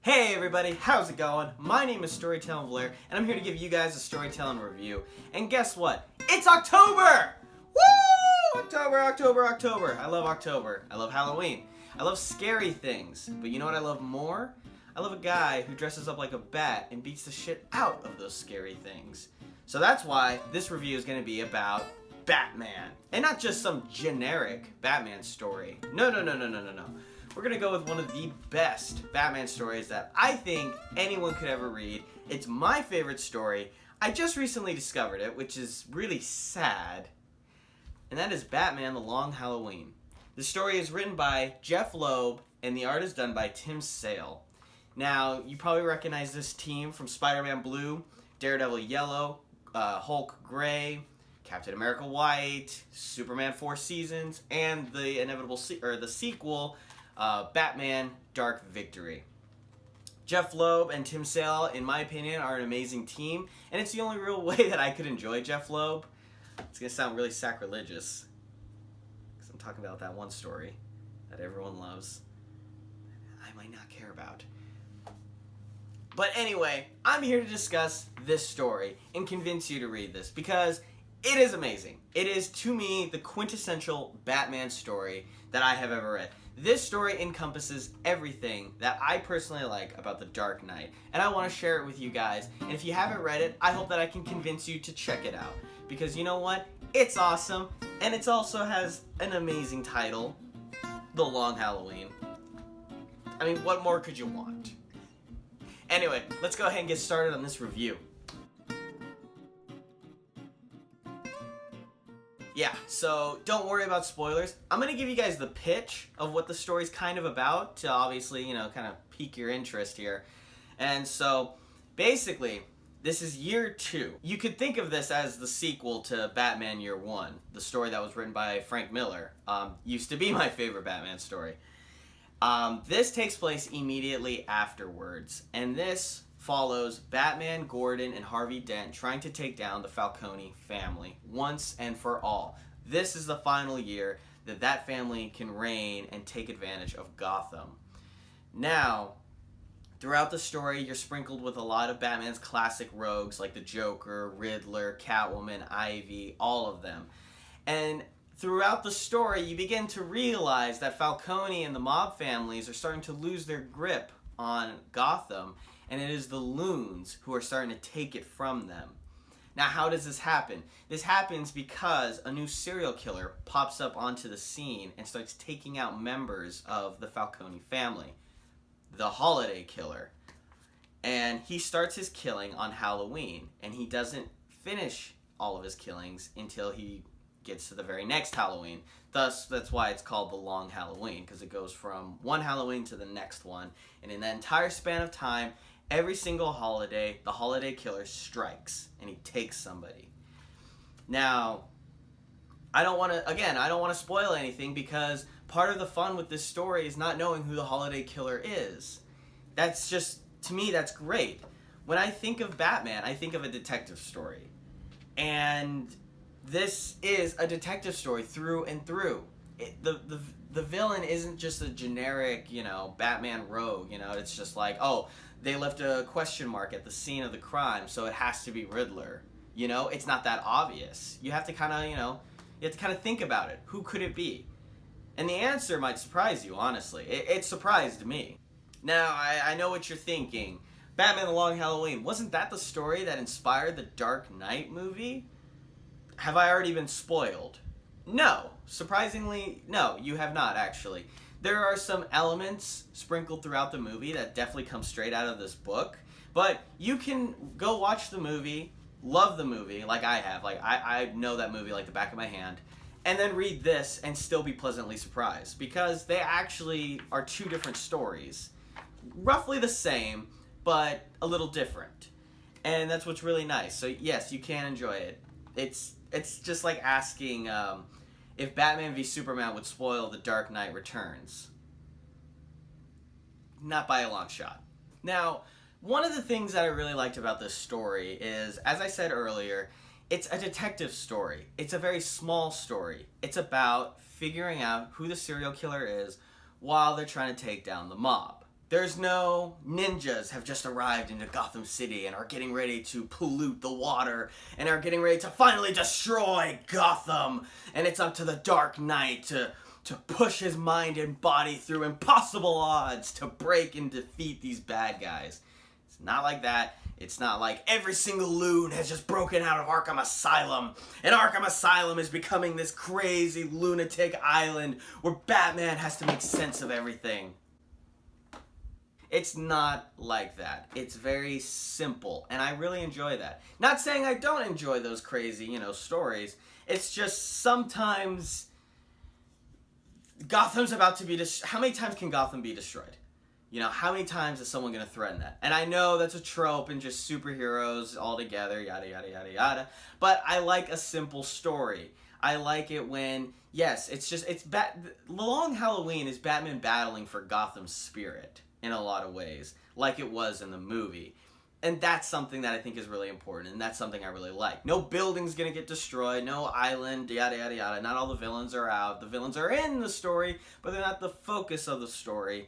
Hey everybody, how's it going? My name is Storytelling Blair, and I'm here to give you guys a storytelling review. And guess what? It's October! Woo! October. I love October. I love Halloween. I love scary things. But you know what I love more? I love a guy who dresses up like a bat and beats the shit out of those scary things. So that's why this review is going to be about Batman. And not just some generic Batman story. No. We're going to go with one of the best Batman stories that I think anyone could ever read. It's my favorite story. I just recently discovered it, which is really sad. And that is Batman The Long Halloween. The story is written by Jeph Loeb, and the art is done by Tim Sale. Now, you probably recognize this team from Spider-Man Blue, Daredevil Yellow, Hulk Gray, Captain America White, Superman 4 Seasons, and the inevitable the sequel, Batman Dark Victory. Jeph Loeb and Tim Sale, in my opinion, are an amazing team, and it's the only real way that I could enjoy Jeph Loeb. It's going to sound really sacrilegious, because I'm talking about that one story that everyone loves, I might not care about. But anyway, I'm here to discuss this story and convince you to read this, because it is amazing. It is, to me, the quintessential Batman story that I have ever read. This story encompasses everything that I personally like about The Dark Knight, and I want to share it with you guys. And if you haven't read it, I hope that I can convince you to check it out. Because you know what? It's awesome, and it also has an amazing title, The Long Halloween. I mean, what more could you want? Anyway, let's go ahead and get started on this review. Yeah, so don't worry about spoilers. I'm going to give you guys the pitch of what the story's kind of about to obviously, kind of pique your interest here. And so, basically, this is year 2. You could think of this as the sequel to Batman Year 1, the story that was written by Frank Miller. Used to be my favorite Batman story. This takes place immediately afterwards, and this follows Batman, Gordon, and Harvey Dent trying to take down the Falcone family once and for all. This is the final year that family can reign and take advantage of Gotham. Now, throughout the story, you're sprinkled with a lot of Batman's classic rogues like the Joker, Riddler, Catwoman, Ivy, all of them. And throughout the story, you begin to realize that Falcone and the mob families are starting to lose their grip on Gotham, and it is the loons who are starting to take it from them. Now, how does this happen? This happens because a new serial killer pops up onto the scene and starts taking out members of the Falcone family, the Holiday Killer. And he starts his killing on Halloween, and he doesn't finish all of his killings until he gets to the very next Halloween. Thus, that's why it's called The Long Halloween, because it goes from one Halloween to the next one. And in that entire span of time, every single holiday, the Holiday Killer strikes, and he takes somebody. Now, I don't want to spoil anything, because part of the fun with this story is not knowing who the Holiday Killer is. That's just, to me, that's great. When I think of Batman, I think of a detective story. And this is a detective story through and through. The villain isn't just a generic, Batman rogue. It's just like, oh, they left a question mark at the scene of the crime, so it has to be Riddler. It's not that obvious. You have to kind of, think about it. Who could it be? And the answer might surprise you, honestly. It surprised me. Now, I know what you're thinking. Batman The Long Halloween, wasn't that the story that inspired the Dark Knight movie? Have I already been spoiled? No. Surprisingly, no, you have not, actually. There are some elements sprinkled throughout the movie that definitely come straight out of this book, but you can go watch the movie, love the movie, like I have. Like, I know that movie like the back of my hand, and then read this and still be pleasantly surprised, because they actually are two different stories. Roughly the same, but a little different. And that's what's really nice. So yes, you can enjoy it. It's just like asking if Batman v Superman would spoil The Dark Knight Returns. Not by a long shot. Now, one of the things that I really liked about this story is, as I said earlier, it's a detective story. It's a very small story. It's about figuring out who the serial killer is while they're trying to take down the mob. There's no ninjas have just arrived into Gotham City and are getting ready to pollute the water and are getting ready to finally destroy Gotham. And it's up to the Dark Knight to push his mind and body through impossible odds to break and defeat these bad guys. It's not like that. It's not like every single loon has just broken out of Arkham Asylum, and Arkham Asylum is becoming this crazy lunatic island where Batman has to make sense of everything. It's not like that. It's very simple, and I really enjoy that. Not saying I don't enjoy those crazy, stories. It's just sometimes Gotham's about to be how many times can Gotham be destroyed? How many times is someone going to threaten that? And I know that's a trope and just superheroes all together, yada, yada, yada, yada. But I like a simple story. I like it when, yes, The Long Halloween is Batman battling for Gotham's spirit in a lot of ways, like it was in the movie. And that's something that I think is really important, and that's something I really like. No building's gonna get destroyed, no island, yada, yada, yada. Not all the villains are out. The villains are in the story, but they're not the focus of the story.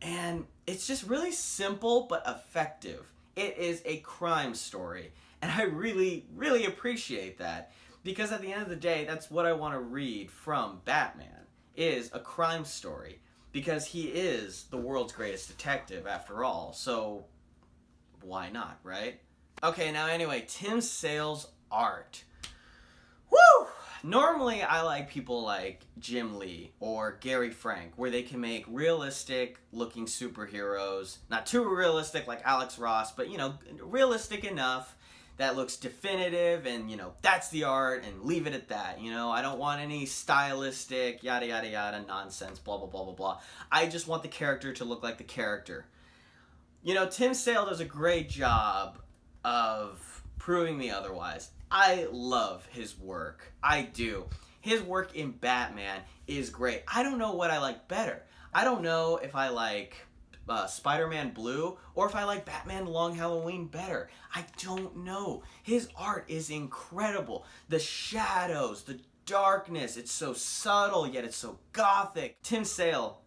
And it's just really simple but effective. It is a crime story. And I really, really appreciate that. Because at the end of the day, that's what I want to read from Batman, is a crime story. Because he is the world's greatest detective, after all. So, why not, right? Okay, now anyway, Tim Sale's art. Woo! Normally, I like people like Jim Lee or Gary Frank, where they can make realistic-looking superheroes. Not too realistic like Alex Ross, but, realistic enough that looks definitive and, that's the art and leave it at that. I don't want any stylistic, yada, yada, yada, nonsense, blah, blah, blah, blah, blah. I just want the character to look like the character. Tim Sale does a great job of proving me otherwise. I love his work. I do. His work in Batman is great. I don't know what I like better. I don't know if I like Spider-Man Blue or if I like Batman Long Halloween better. I don't know. His art is incredible. The shadows, the darkness, it's so subtle yet it's so gothic. Tim Sale,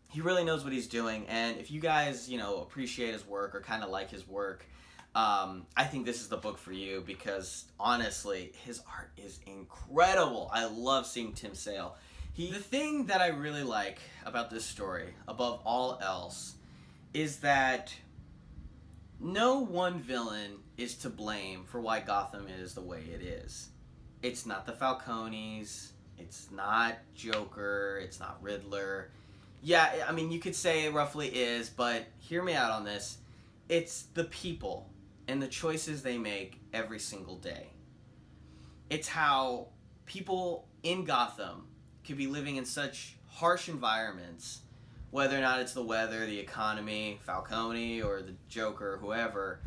he really knows what he's doing, and if you guys, appreciate his work or kind of like his work, I think this is the book for you because, honestly, his art is incredible. I love seeing Tim Sale. The thing that I really like about this story, above all else, is that no one villain is to blame for why Gotham is the way it is. It's not the Falcones, it's not Joker, it's not Riddler. Yeah, I mean, you could say it roughly is, but hear me out on this. It's the people and the choices they make every single day. It's how people in Gotham could be living in such harsh environments, whether or not it's the weather, the economy, Falcone, or the Joker, whoever.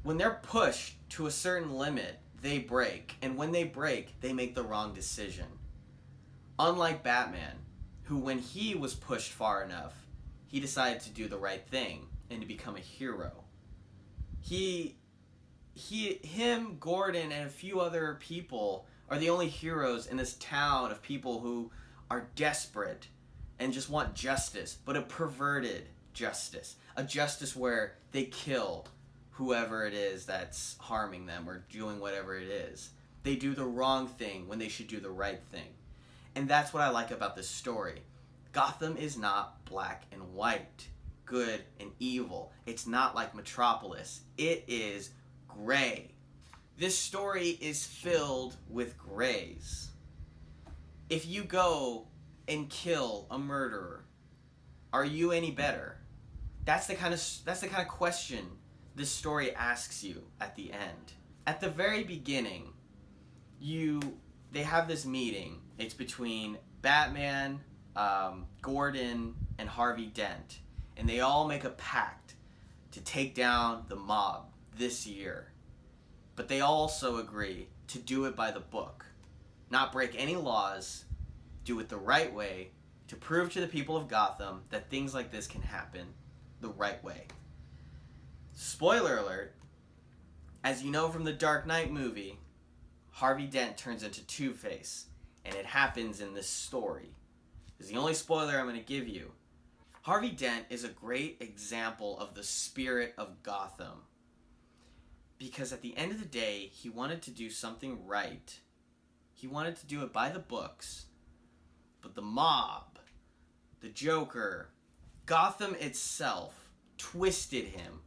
When they're pushed to a certain limit, they break. And when they break, they make the wrong decision. Unlike Batman, who when he was pushed far enough, he decided to do the right thing and to become a hero. Him, Gordon, and a few other people are the only heroes in this town of people who are desperate and just want justice, but a perverted justice. A justice where they kill whoever it is that's harming them or doing whatever it is. They do the wrong thing when they should do the right thing. And that's what I like about this story. Gotham is not black and white, good and evil. It's not like Metropolis. It is gray. This story is filled with grays. If you go and kill a murderer, are you any better? That's the kind of question this story asks you at the end. At the very beginning, they have this meeting. It's between Batman, Gordon, and Harvey Dent. And they all make a pact to take down the mob this year. But they also agree to do it by the book. Not break any laws, do it the right way, to prove to the people of Gotham that things like this can happen the right way. Spoiler alert, as you know from the Dark Knight movie, Harvey Dent turns into Two-Face, and it happens in this story. This is the only spoiler I'm going to give you. Harvey Dent is a great example of the spirit of Gotham. Because at the end of the day, he wanted to do something right. He wanted to do it by the books. But the mob, the Joker, Gotham itself twisted him.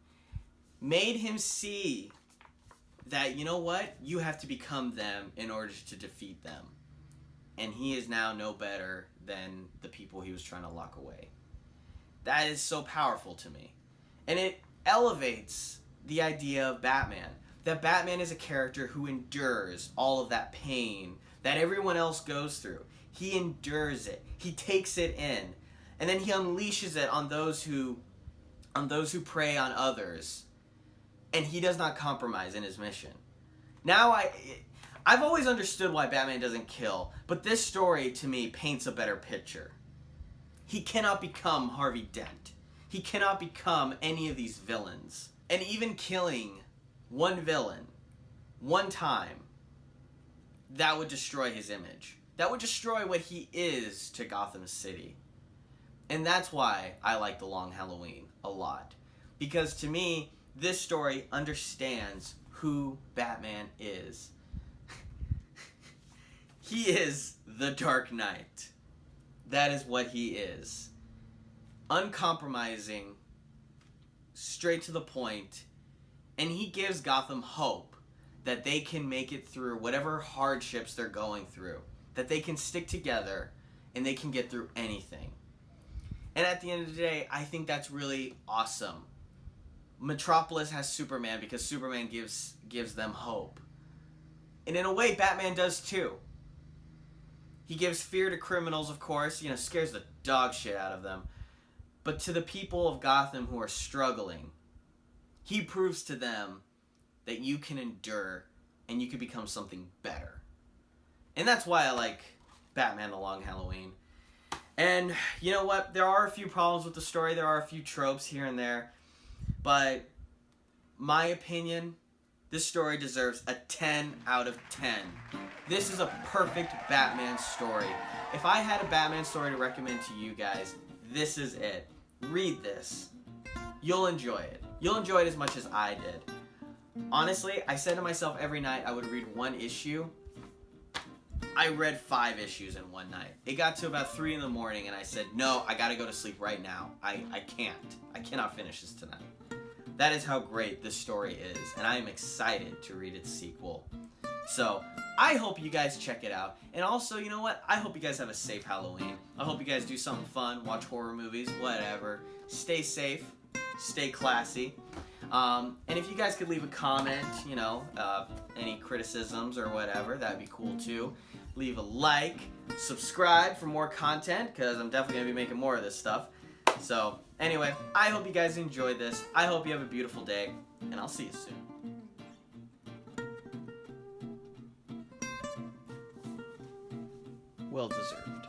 Made him see that, you know what? You have to become them in order to defeat them. And he is now no better than the people he was trying to lock away. That is so powerful to me. And it elevates the idea of Batman. That Batman is a character who endures all of that pain that everyone else goes through. He endures it. He takes it in. And then he unleashes it on those who prey on others. And he does not compromise in his mission. Now I've always understood why Batman doesn't kill, but this story to me paints a better picture. He cannot become Harvey Dent. He cannot become any of these villains. And even killing one villain, one time, that would destroy his image. That would destroy what he is to Gotham City. And that's why I like The Long Halloween a lot. Because to me, this story understands who Batman is. He is the Dark Knight. That is what he is. Uncompromising, straight to the point, and he gives Gotham hope that they can make it through whatever hardships they're going through, that they can stick together and they can get through anything. And at the end of the day, I think that's really awesome. Metropolis has Superman because Superman gives them hope. And in a way, Batman does too. He gives fear to criminals, of course, scares the dog shit out of them. But to the people of Gotham who are struggling, he proves to them that you can endure and you can become something better. And that's why I like Batman: The Long Halloween. And you know what? There are a few problems with the story. There are a few tropes here and there. But my opinion, this story deserves a 10 out of 10. This is a perfect Batman story. If I had a Batman story to recommend to you guys, this is it. Read this. You'll enjoy it. You'll enjoy it as much as I did. Honestly, I said to myself every night I would read one issue. I read 5 issues in one night. It got to about 3 in the morning and I said, no, I gotta go to sleep right now. I can't. I cannot finish this tonight. That is how great this story is, and I am excited to read its sequel. So, I hope you guys check it out. And also, you know what? I hope you guys have a safe Halloween. I hope you guys do something fun, watch horror movies, whatever. Stay safe, stay classy. And if you guys could leave a comment, any criticisms or whatever, that'd be cool too. Leave a like, subscribe for more content, because I'm definitely going to be making more of this stuff. So, anyway, I hope you guys enjoyed this. I hope you have a beautiful day, and I'll see you soon. Well deserved.